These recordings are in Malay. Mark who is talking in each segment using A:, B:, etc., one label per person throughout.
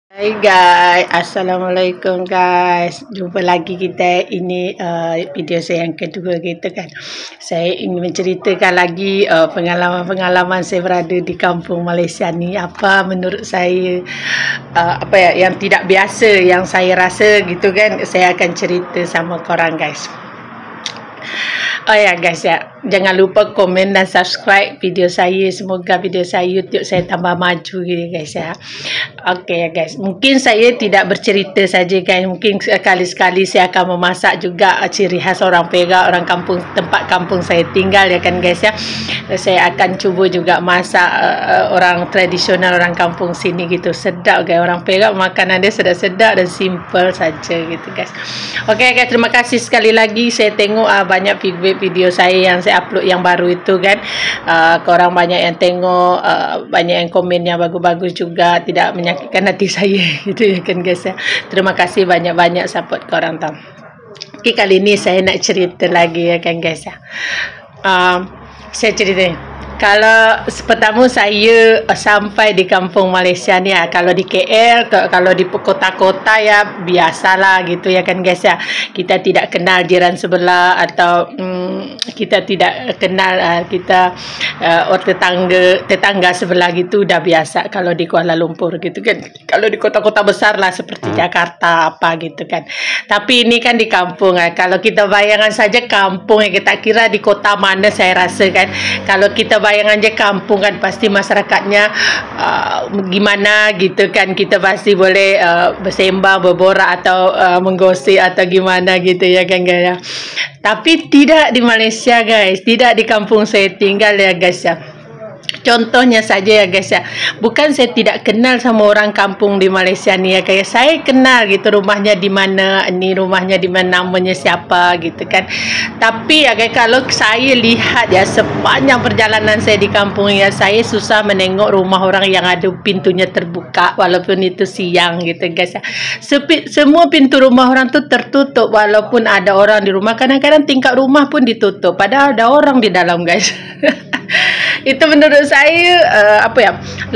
A: Hai guys, Assalamualaikum guys. Jumpa lagi kita ini video saya yang kedua gitu kan. Saya ingin menceritakan lagi pengalaman-pengalaman saya berada di kampung Malaysia ni. Apa menurut saya yang tidak biasa yang saya rasa gitu kan. Saya akan cerita sama korang guys. Oh ya guys ya, jangan lupa komen dan subscribe video saya. Semoga video saya YouTube saya tambah maju gitu guys ya. Oke ya guys, mungkin saya tidak bercerita saja guys. Mungkin sekali-sekali saya akan memasak juga ciri khas orang Perak, orang kampung, tempat kampung saya tinggal ya kan guys ya. Saya akan cuba juga masak orang tradisional orang kampung sini gitu. Sedap guys, orang Perak makanan dia sedap-sedap dan simple saja gitu guys. Oke guys, terima kasih sekali lagi. Saya tengok banyak video saya yang saya upload yang baru itu kan, korang banyak yang tengok, banyak yang komen yang bagus-bagus juga, tidak menyakitkan hati saya gitu ya kan guys ya. Terima kasih banyak-banyak support korang tau. Okay, kali ini saya nak cerita lagi ya kan guys ya. Saya cerita kalau pertama saya sampai di kampung Malaysia ni kalau di KL, kalau di kota-kota ya biasalah gitu ya kan guys ya. Kita tidak kenal jiran sebelah atau kita tidak kenal tetangga sebelah gitu, dah biasa kalau di Kuala Lumpur gitu kan. Kalau di kota-kota besar lah seperti Jakarta apa gitu kan. Tapi ini kan di kampung kalau kita bayangan saja kampung kita kira di kota mana. Saya rasa kan kalau kita bayangan je kampung kan pasti masyarakatnya gimana gitu kan, kita pasti boleh bersembang, berborak atau menggosip atau gimana gitu ya kan guys ya. Tapi tidak di Malaysia guys, tidak di kampung saya tinggal ya guys ya. Contohnya saja ya guys ya, bukan saya tidak kenal sama orang kampung di Malaysia ni ya guys. Saya kenal gitu rumahnya di mana, ni rumahnya di mana, namanya siapa gitu kan. Tapi ya guys, kalau saya lihat ya sepanjang perjalanan saya di kampung ya, saya susah menengok rumah orang yang ada pintunya terbuka walaupun itu siang gitu guys ya. Semua pintu rumah orang tu tertutup walaupun ada orang di rumah. Kadang-kadang tingkap rumah pun ditutup padahal ada orang di dalam guys. Itu menurut saya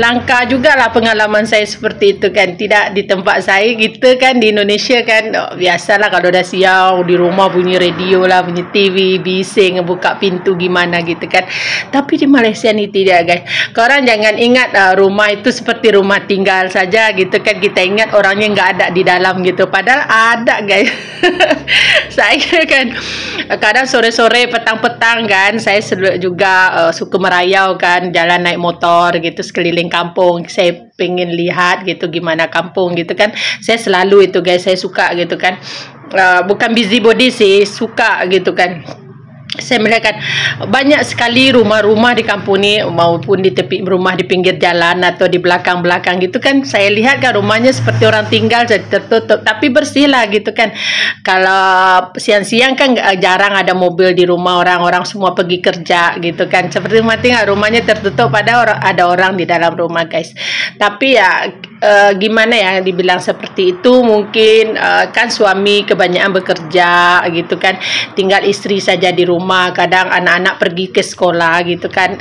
A: langka jugalah pengalaman saya seperti itu kan. Tidak di tempat saya gitu kan, di Indonesia kan biasalah kalau dah siang di rumah bunyi radio lah, bunyi TV, bising buka pintu gimana gitu kan. Tapi di Malaysia ni tidak guys. Korang jangan ingat rumah itu seperti rumah tinggal saja gitu kan. Kita ingat orangnya nggak ada di dalam gitu, padahal ada guys. Saya kan kadang sore-sore petang-petang kan, saya juga suka merayau kan, jalan naik motor gitu sekeliling kampung. Saya pengen lihat gitu gimana kampung gitu kan. Saya selalu itu guys, saya suka gitu kan. Bukan busybody sih, suka gitu kan. Saya melihat banyak sekali rumah-rumah di kampung ni, maupun di tepi rumah di pinggir jalan atau di belakang-belakang gitu kan. Saya lihat kan rumahnya seperti orang tinggal jadi tertutup, tapi bersih lah gitu kan. Kalau siang-siang kan jarang ada mobil di rumah, orang-orang semua pergi kerja gitu kan. Seperti rumah tinggal, rumahnya tertutup pada ada orang di dalam rumah guys. Tapi ya gimana ya dibilang seperti itu, mungkin kan suami kebanyakan bekerja gitu kan, tinggal istri saja di rumah. Kadang anak-anak pergi ke sekolah gitu kan.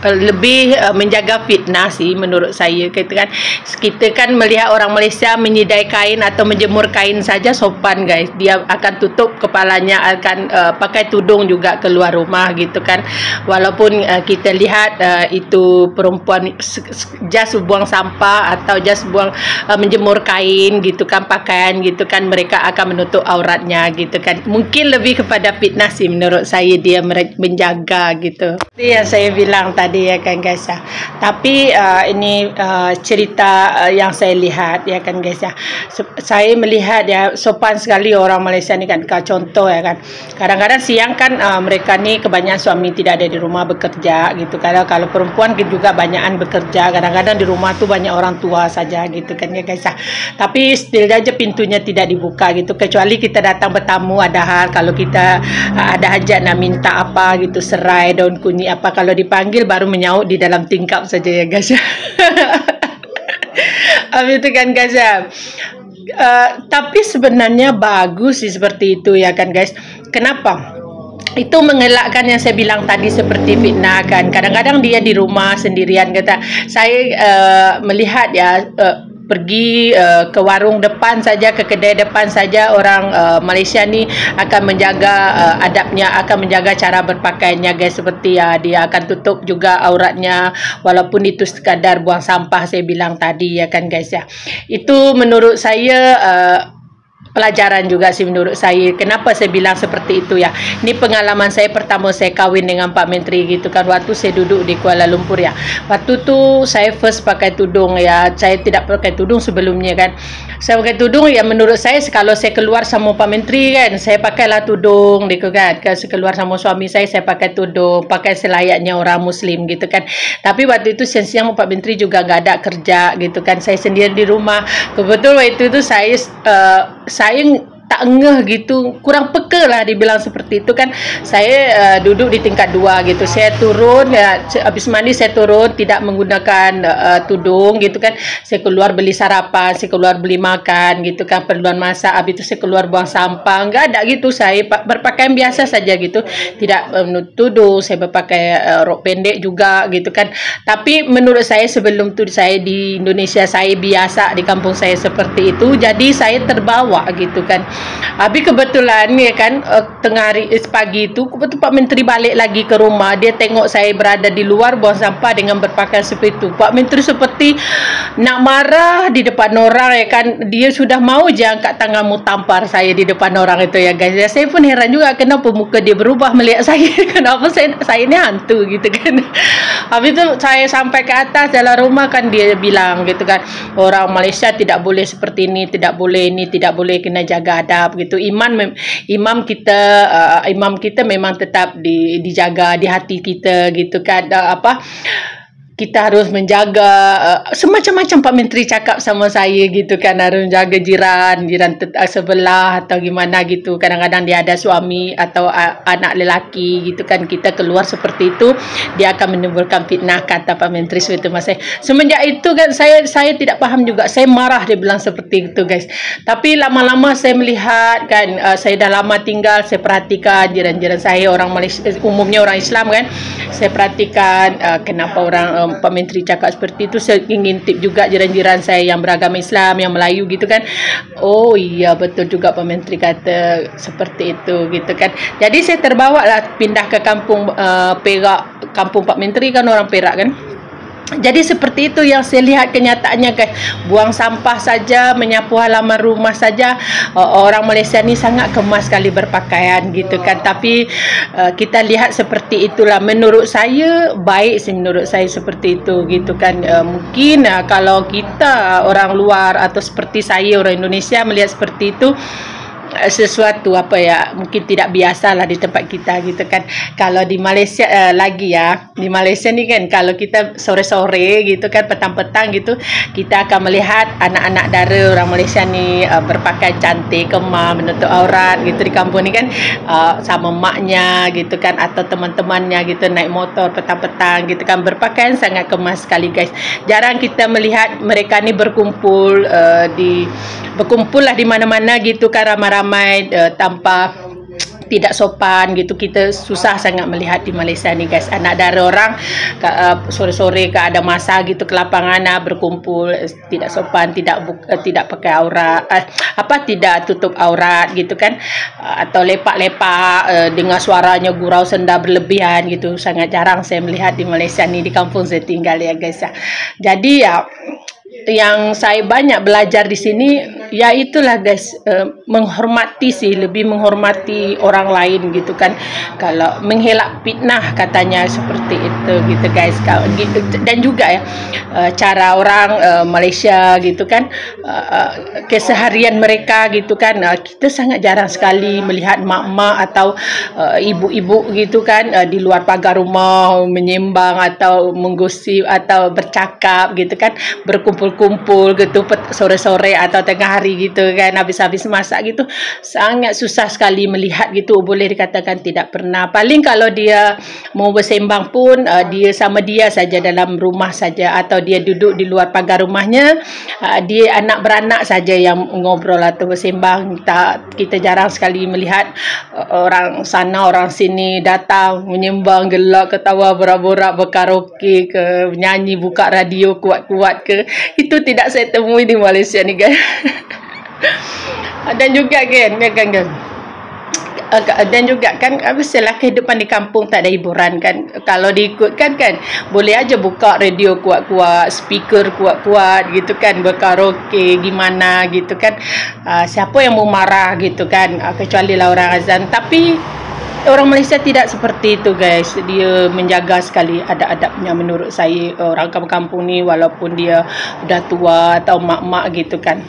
A: Lebih menjaga fitnah sih menurut saya gitu kan. Kita kan melihat orang Malaysia menyidai kain atau menjemur kain saja sopan guys. Dia akan tutup kepalanya, akan pakai tudung juga keluar rumah gitu kan. Walaupun kita lihat itu perempuan just buang sampah atau just buang menjemur kain gitu kan, pakaian gitu kan, mereka akan menutup auratnya gitu kan. Mungkin lebih kepada fitnah sih menurut saya, dia menjaga gitu. Itu yang saya bilang tadi ya kan guys ya. Tapi ini cerita yang saya lihat ya kan guys ya. Saya melihat ya sopan sekali orang Malaysia ni kan. Contoh ya kan, kadang-kadang siang kan mereka ni kebanyakan suami tidak ada di rumah bekerja gitu. Kalau perempuan juga banyakan bekerja, kadang-kadang di rumah tu banyak orang tua saja gitu kan ya guys ya. Tapi still aja pintunya tidak dibuka gitu, kecuali kita datang bertamu, ada hal kalau kita ada hajat nak minta apa gitu, serai, daun kunyit apa, kalau dipanggil baru menyaut di dalam tingkap saja ya guys. Habis itu kan guys ya. Tapi sebenarnya bagus sih seperti itu ya kan guys. Kenapa? Itu mengelakkan yang saya bilang tadi seperti fitnah kan. Kadang-kadang dia di rumah sendirian kata. Saya melihat ya pergi ke warung depan saja, ke kedai depan saja, orang Malaysia ni akan menjaga adabnya, akan menjaga cara berpakaiannya guys, seperti dia akan tutup juga auratnya walaupun itu sekadar buang sampah saya bilang tadi ya kan guys ya. Itu menurut saya pelajaran juga sih menurut saya. Kenapa saya bilang seperti itu ya? Ini pengalaman saya pertama saya kahwin dengan Pak Menteri gitu kan. Waktu saya duduk di Kuala Lumpur ya. Waktu tu saya first pakai tudung ya. Saya tidak pakai tudung sebelumnya kan. Saya pakai tudung ya, menurut saya kalau saya keluar sama Pak Menteri kan, saya pakailah tudung gitu kan. Kalau saya keluar sama suami saya pakai tudung, pakai selayaknya orang Muslim gitu kan. Tapi waktu itu siang-siang Pak Menteri juga nggak ada kerja gitu kan. Saya sendiri di rumah. Kebetulan waktu itu saya tak ngeh gitu, kurang peka lah dibilang seperti itu kan. Saya duduk di tingkat 2 gitu, saya turun ya, habis mandi saya turun tidak menggunakan tudung gitu kan. Saya keluar beli sarapan, saya keluar beli makan gitu kan, perluan masak, habis itu saya keluar buang sampah, enggak ada gitu. Saya berpakaian biasa saja gitu, tidak tudung, saya berpakai rok pendek juga gitu kan. Tapi menurut saya sebelum tu saya di Indonesia, saya biasa di kampung saya seperti itu, jadi saya terbawa gitu kan. Habis kebetulan ya kan, tengah hari pagi itu kebetulan Pak Menteri balik lagi ke rumah. Dia tengok saya berada di luar buang sampah dengan berpakaian seperti itu. Pak Menteri seperti nak marah di depan orang ya kan. Dia sudah mau je angkat tanganmu tampar saya di depan orang itu ya guys. Ya, saya pun heran juga kenapa muka dia berubah melihat saya. Kenapa saya ini hantu gitu kan. Habis itu saya sampai ke atas dalam rumah kan, dia bilang gitu kan, orang Malaysia tidak boleh seperti ini, tidak boleh ini, tidak boleh, kena jaga adab gitu. Imam kita memang tetap dijaga di hati kita gitu kan. Kita harus menjaga semacam-macam Pak Menteri cakap sama saya gitu kan, harus menjaga jiran sebelah atau gimana gitu. Kadang-kadang dia ada suami atau anak lelaki gitu kan, kita keluar seperti itu dia akan menimbulkan fitnah, kata Pak Menteri seperti itu mas. Semenjak itu kan saya tidak paham juga, saya marah dia bilang seperti itu guys. Tapi lama-lama saya melihat kan, saya dah lama tinggal, saya perhatikan jiran-jiran saya orang Malaysia, umumnya orang Islam kan. Saya perhatikan kenapa orang Pak Menteri cakap seperti itu. Saya ingin tip juga jiran-jiran saya yang beragama Islam, yang Melayu gitu kan. Oh iya betul juga Pak Menteri kata seperti itu gitu kan. Jadi saya terbawa lah pindah ke kampung Perak, kampung Pak Menteri kan orang Perak kan. Jadi seperti itu yang saya lihat kenyataannya guys. Buang sampah saja, menyapu halaman rumah saja, orang Malaysia ni sangat kemas sekali berpakaian gitu kan. Tapi kita lihat seperti itulah. Menurut saya baik sih, menurut saya seperti itu gitu kan. Mungkin kalau kita orang luar atau seperti saya orang Indonesia melihat seperti itu, sesuatu apa ya, mungkin tidak biasa lah di tempat kita gitu kan. Kalau di Malaysia lagi ya, di Malaysia ni kan kalau kita sore-sore gitu kan, petang-petang gitu, kita akan melihat anak-anak dara orang Malaysia ni berpakaian cantik, kemah, menutup aurat gitu di kampung ni kan, sama maknya gitu kan atau teman-temannya gitu naik motor petang-petang gitu kan, berpakaian sangat kemas sekali guys. Jarang kita melihat mereka ni berkumpul lah di mana-mana gitu kan, ramai-ramai tanpa tidak sopan gitu. Kita susah sangat melihat di Malaysia ni guys. Anak dara orang sore-sore ke ada masa gitu ke lapangan berkumpul tidak sopan, tidak pakai aurat, tidak tutup aurat gitu kan, atau lepak-lepak dengan suaranya gurau senda berlebihan gitu. Sangat jarang saya melihat di Malaysia ni, di kampung saya tinggal ya guys ya. Jadi ya, yang saya banyak belajar di sini ya itulah guys, menghormati sih, lebih menghormati orang lain gitu kan. Kalau mengelak fitnah katanya seperti itu gitu guys. Dan juga ya cara orang Malaysia gitu kan, keseharian mereka gitu kan, kita sangat jarang sekali melihat mak-mak atau ibu-ibu gitu kan di luar pagar rumah menyembang atau menggosip atau bercakap gitu kan, berkumpul gitu sore-sore atau tengah hari gitu kan, habis-habis masak gitu. Sangat susah sekali melihat gitu, boleh dikatakan tidak pernah. Paling kalau dia mau bersembang pun dia sama dia saja dalam rumah saja, atau dia duduk di luar pagar rumahnya, dia anak beranak saja yang ngobrol atau bersembang. Kita jarang sekali melihat orang sana orang sini datang menyembang, gelak, ketawa, borak-borak, berkaraoke ke, nyanyi, buka radio kuat-kuat ke. itu tidak saya temui di Malaysia nih guys. Dan juga dan juga kan biasalah kehidupan di kampung tak ada hiburan kan. Kalau diikutkan kan boleh aja buka radio kuat-kuat, speaker kuat-kuat gitu kan, berkaraoke gimana gitu kan. Siapa yang mau marah gitu kan, kecuali lah orang azan. Tapi orang Malaysia tidak seperti itu guys. Dia menjaga sekali adab-adabnya menurut saya. Orang kampung-kampung ni walaupun dia dah tua atau mak-mak gitu kan,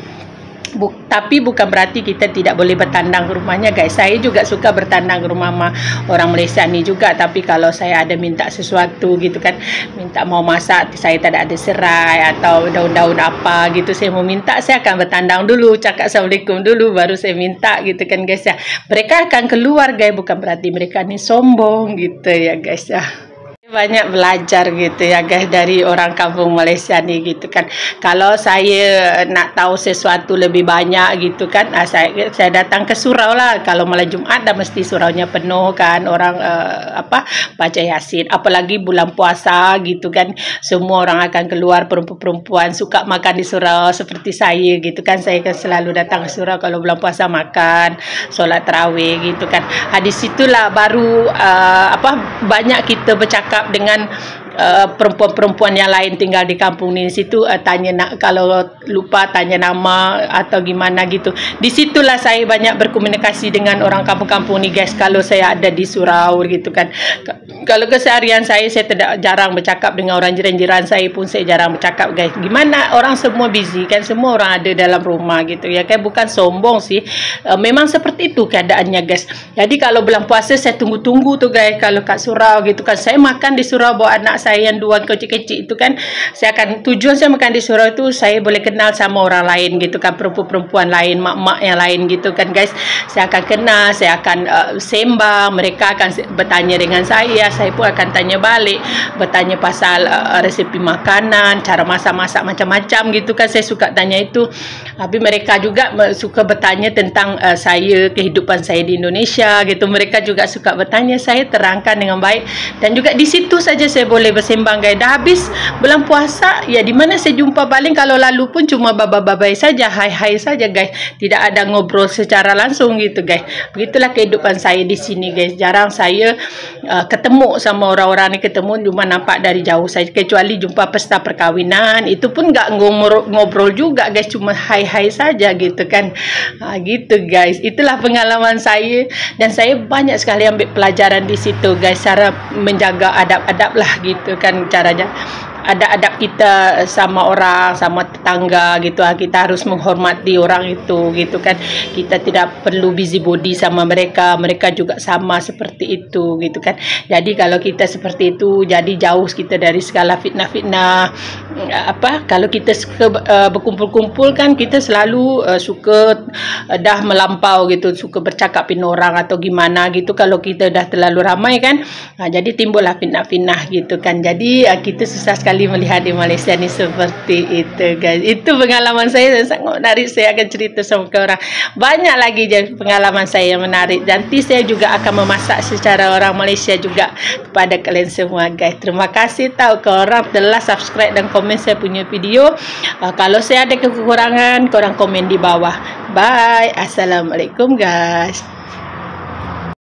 A: tapi bukan berarti kita tidak boleh bertandang ke rumahnya guys. Saya juga suka bertandang ke rumah orang Malaysia ni juga. Tapi kalau saya ada minta sesuatu gitu kan, minta mau masak, saya tak ada serai atau daun-daun apa gitu, saya mau minta, saya akan bertandang dulu, cakap Assalamualaikum dulu, baru saya minta gitu kan guys ya. Mereka akan keluar guys, bukan berarti mereka ni sombong gitu ya guys ya. Banyak belajar gitu ya guys dari orang kampung Malaysia ni gitu kan. Kalau saya nak tahu sesuatu lebih banyak gitu kan, saya datang ke surau lah. Kalau malam Jumaat dah mesti suraunya penuh kan, orang baca Yasin. Apalagi bulan puasa gitu kan, semua orang akan keluar, perempuan-perempuan suka makan di surau seperti saya gitu kan. Saya kan selalu datang ke surau kalau bulan puasa, makan, solat tarawih gitu kan. Di situlah baru banyak kita bercakap dengan perempuan-perempuan yang lain tinggal di kampung ni. Di situ tanya kalau lupa tanya nama atau gimana gitu. Di situlah saya banyak berkomunikasi dengan orang kampung-kampung ni guys. Kalau saya ada di surau gitu kan. Kalau keseharian saya tidak jarang bercakap dengan orang jiran-jiran saya pun saya jarang bercakap guys. Gimana, orang semua busy kan, semua orang ada dalam rumah gitu ya kan. Bukan sombong sih, memang seperti itu keadaannya guys. Jadi kalau bulan puasa saya tunggu-tunggu tu guys, kalau kat surau gitu kan. Saya makan di surau bawa anak saya yang dua kecil-kecil itu kan, saya akan tujuan saya makan di surau itu saya boleh kenal sama orang lain gitu kan, perempuan-perempuan lain, mak-mak yang lain gitu kan guys. Saya akan kenal, saya akan sembang, mereka akan bertanya dengan saya pun akan tanya balik, bertanya pasal resepi makanan, cara masak-masak macam-macam gitu kan. Saya suka tanya itu. Tapi mereka juga suka bertanya tentang saya, kehidupan saya di Indonesia gitu. Mereka juga suka bertanya, saya terangkan dengan baik. Dan juga di situ saja saya boleh bersembang guys. Dah habis bulan puasa, ya di mana saya jumpa paling kalau lalu pun cuma babai saja, hai-hai saja guys. Tidak ada ngobrol secara langsung gitu guys. Begitulah kehidupan saya di sini guys. Jarang saya ketemu sama orang-orang ni, ketemu cuma nampak dari jauh saja. Kecuali jumpa pesta perkahwinan, itu pun enggak ngobrol juga guys, cuma hai-hai saja gitu kan. Gitu guys. Itulah pengalaman saya dan saya banyak sekali ambil pelajaran di situ guys, cara menjaga adab-adab lah gitu kan, caranya ada adab kita sama orang, sama tetangga gitu. Kita harus menghormati orang itu gitu kan. Kita tidak perlu busybody sama mereka, mereka juga sama seperti itu gitu kan. Jadi kalau kita seperti itu, jadi jauh kita dari segala fitnah-fitnah. Kalau kita suka berkumpul-kumpul kan, kita selalu suka dah melampau gitu, suka bercakapin orang atau gimana gitu. Kalau kita dah terlalu ramai kan, jadi timbullah fitnah-fitnah gitu kan. Jadi kita susah sekali melihat di Malaysia ni seperti itu guys. Itu pengalaman saya dan sangat menarik. Saya akan cerita sama korang. Banyak lagi pengalaman saya yang menarik. Nanti saya juga akan memasak secara orang Malaysia juga kepada kalian semua guys. Terima kasih tahu korang telah subscribe dan komen saya punya video. Kalau saya ada kekurangan, korang komen di bawah. Bye. Assalamualaikum guys.